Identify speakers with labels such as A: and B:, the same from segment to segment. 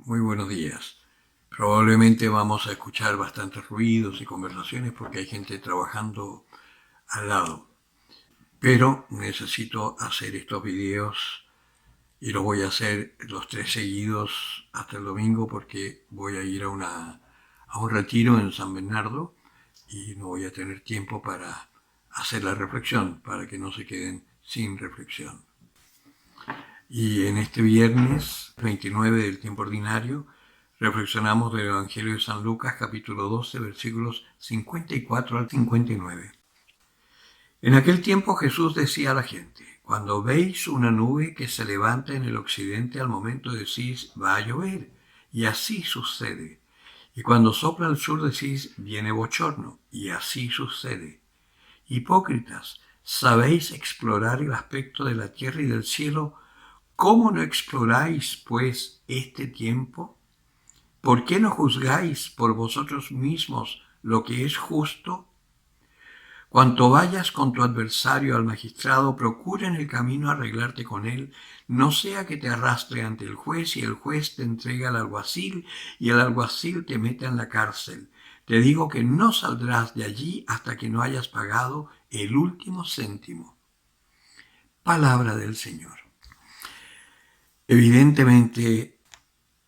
A: Muy buenos días. Probablemente vamos a escuchar bastantes ruidos y conversaciones porque hay gente trabajando al lado. Pero necesito hacer estos videos y los voy a hacer los tres seguidos hasta el domingo porque voy a ir a un retiro en San Bernardo y no voy a tener tiempo para hacer la reflexión, para que no se queden sin reflexión. Y en este viernes 29 del tiempo ordinario reflexionamos del Evangelio de San Lucas capítulo 12 versículos 54 al 59. En aquel tiempo Jesús decía a la gente: cuando veis una nube que se levanta en el occidente, al momento decís va a llover, y así sucede. Y cuando sopla al sur decís viene bochorno, y así sucede. Hipócritas, ¿sabéis explorar el aspecto de la tierra y del cielo? ¿Cómo no exploráis, pues, este tiempo? ¿Por qué no juzgáis por vosotros mismos lo que es justo? Cuanto vayas con tu adversario al magistrado, procura en el camino arreglarte con él, no sea que te arrastre ante el juez y el juez te entrega al alguacil y el alguacil te meta en la cárcel. Te digo que no saldrás de allí hasta que no hayas pagado el último céntimo. Palabra del Señor. Evidentemente,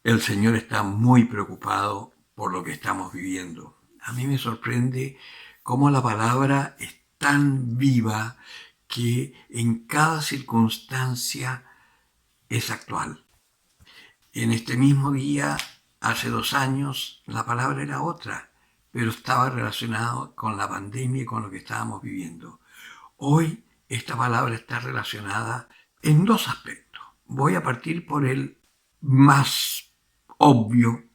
A: el Señor está muy preocupado por lo que estamos viviendo. A mí me sorprende cómo la palabra es tan viva que en cada circunstancia es actual. En este mismo día, hace 2 años, la palabra era otra, pero estaba relacionada con la pandemia y con lo que estábamos viviendo. Hoy, esta palabra está relacionada en dos aspectos. Voy a partir por el más obvio,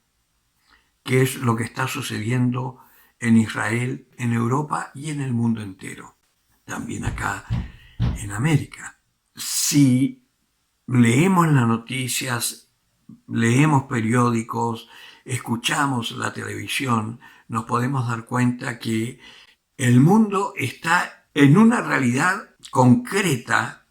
A: que es lo que está sucediendo en Israel, en Europa y en el mundo entero. También acá en América. Si leemos las noticias, leemos periódicos, escuchamos la televisión, nos podemos dar cuenta que el mundo está en una realidad concreta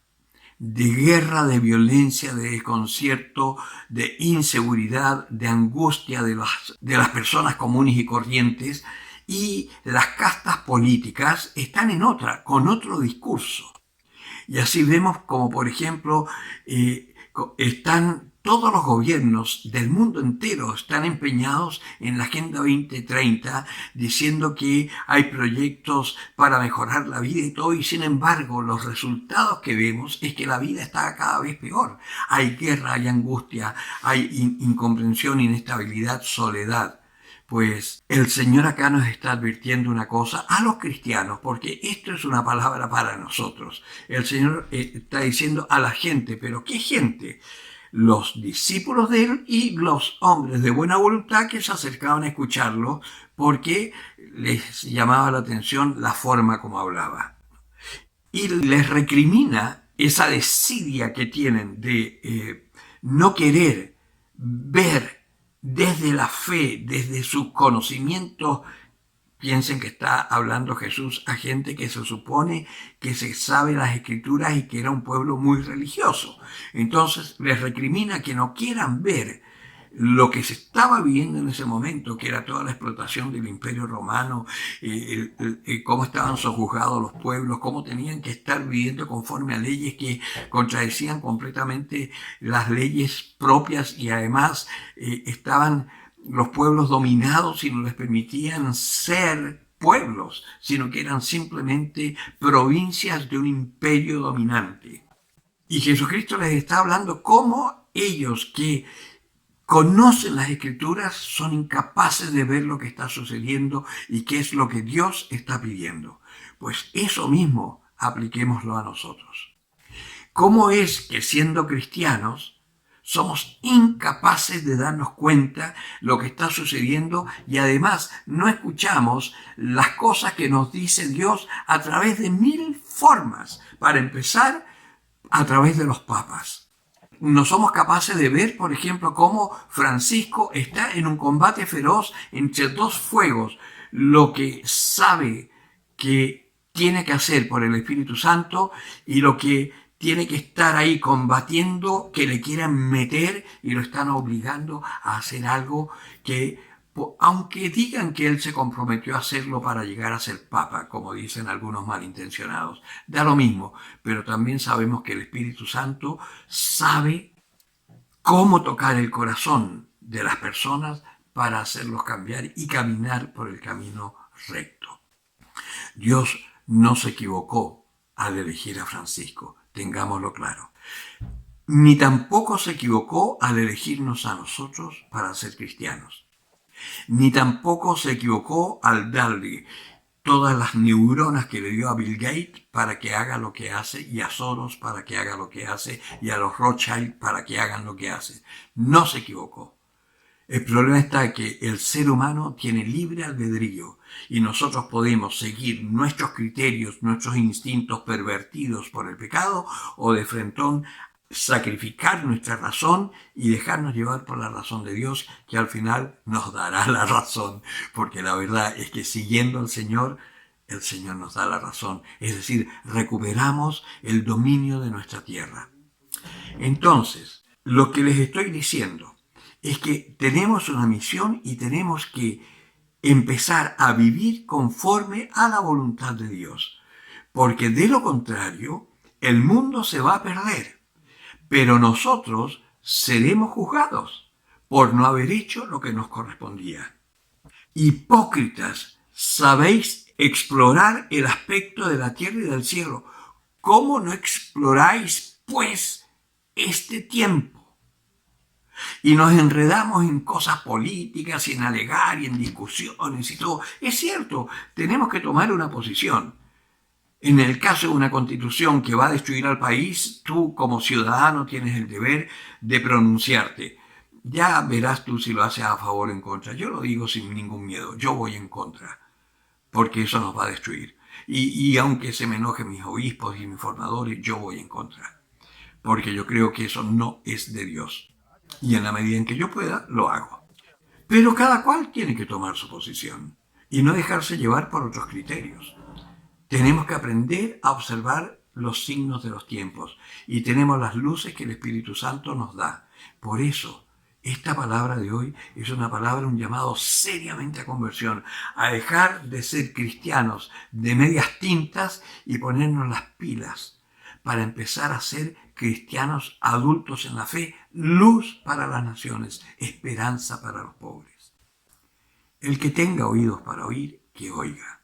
A: de guerra, de violencia, de desconcierto, de inseguridad, de angustia de las personas comunes y corrientes, y las castas políticas están en otra, con otro discurso. Y así vemos como, por ejemplo, están todos los gobiernos del mundo entero están empeñados en la Agenda 2030, diciendo que hay proyectos para mejorar la vida y todo, y sin embargo los resultados que vemos es que la vida está cada vez peor. Hay guerra, hay angustia, hay incomprensión, inestabilidad, soledad. Pues el Señor acá nos está advirtiendo una cosa a los cristianos, porque esto es una palabra para nosotros. El Señor está diciendo a la gente, pero ¿qué gente? Los discípulos de él y los hombres de buena voluntad que se acercaban a escucharlo porque les llamaba la atención la forma como hablaba. Y les recrimina esa desidia que tienen de no querer ver desde la fe, desde sus conocimientos. Piensen que está hablando Jesús a gente que se supone que se sabe las escrituras y que era un pueblo muy religioso. Entonces les recrimina que no quieran ver lo que se estaba viviendo en ese momento, que era toda la explotación del Imperio Romano, cómo estaban sojuzgados los pueblos, cómo tenían que estar viviendo conforme a leyes que contradecían completamente las leyes propias y además estaban los pueblos dominados y no les permitían ser pueblos, sino que eran simplemente provincias de un imperio dominante. Y Jesucristo les está hablando cómo ellos que conocen las escrituras son incapaces de ver lo que está sucediendo y qué es lo que Dios está pidiendo. Pues eso mismo apliquémoslo a nosotros. ¿Cómo es que siendo cristianos somos incapaces de darnos cuenta lo que está sucediendo y además no escuchamos las cosas que nos dice Dios a través de 1000 formas? Para empezar, a través de los papas. No somos capaces de ver, por ejemplo, cómo Francisco está en un combate feroz entre dos fuegos, lo que sabe que tiene que hacer por el Espíritu Santo y lo que tiene que estar ahí combatiendo que le quieran meter y lo están obligando a hacer algo que, aunque digan que él se comprometió a hacerlo para llegar a ser papa, como dicen algunos malintencionados, da lo mismo, pero también sabemos que el Espíritu Santo sabe cómo tocar el corazón de las personas para hacerlos cambiar y caminar por el camino recto. Dios no se equivocó al elegir a Francisco, tengámoslo claro. Ni tampoco se equivocó al elegirnos a nosotros para ser cristianos. Ni tampoco se equivocó al darle todas las neuronas que le dio a Bill Gates para que haga lo que hace, y a Soros para que haga lo que hace, y a los Rothschild para que hagan lo que hace. No se equivocó. El problema está que el ser humano tiene libre albedrío y nosotros podemos seguir nuestros criterios, nuestros instintos pervertidos por el pecado, o de frentón sacrificar nuestra razón y dejarnos llevar por la razón de Dios, que al final nos dará la razón, porque la verdad es que siguiendo al Señor, el Señor nos da la razón, es decir, recuperamos el dominio de nuestra tierra. Entonces, lo que les estoy diciendo es que tenemos una misión y tenemos que empezar a vivir conforme a la voluntad de Dios, porque de lo contrario, el mundo se va a perder, pero nosotros seremos juzgados por no haber hecho lo que nos correspondía. Hipócritas, sabéis explorar el aspecto de la tierra y del cielo. ¿Cómo no exploráis, pues, este tiempo? Y nos enredamos en cosas políticas y en alegar y en discusiones y todo. Es cierto, tenemos que tomar una posición. En el caso de una constitución que va a destruir al país, tú como ciudadano tienes el deber de pronunciarte. Ya verás tú si lo haces a favor o en contra. Yo lo digo sin ningún miedo, yo voy en contra, porque eso nos va a destruir. Y aunque se me enojen mis obispos y mis formadores, yo voy en contra, porque yo creo que eso no es de Dios. Y en la medida en que yo pueda, lo hago. Pero cada cual tiene que tomar su posición y no dejarse llevar por otros criterios. Tenemos que aprender a observar los signos de los tiempos y tenemos las luces que el Espíritu Santo nos da. Por eso, esta palabra de hoy es una palabra, un llamado seriamente a conversión, a dejar de ser cristianos de medias tintas y ponernos las pilas para empezar a ser cristianos adultos en la fe, luz para las naciones, esperanza para los pobres. El que tenga oídos para oír, que oiga.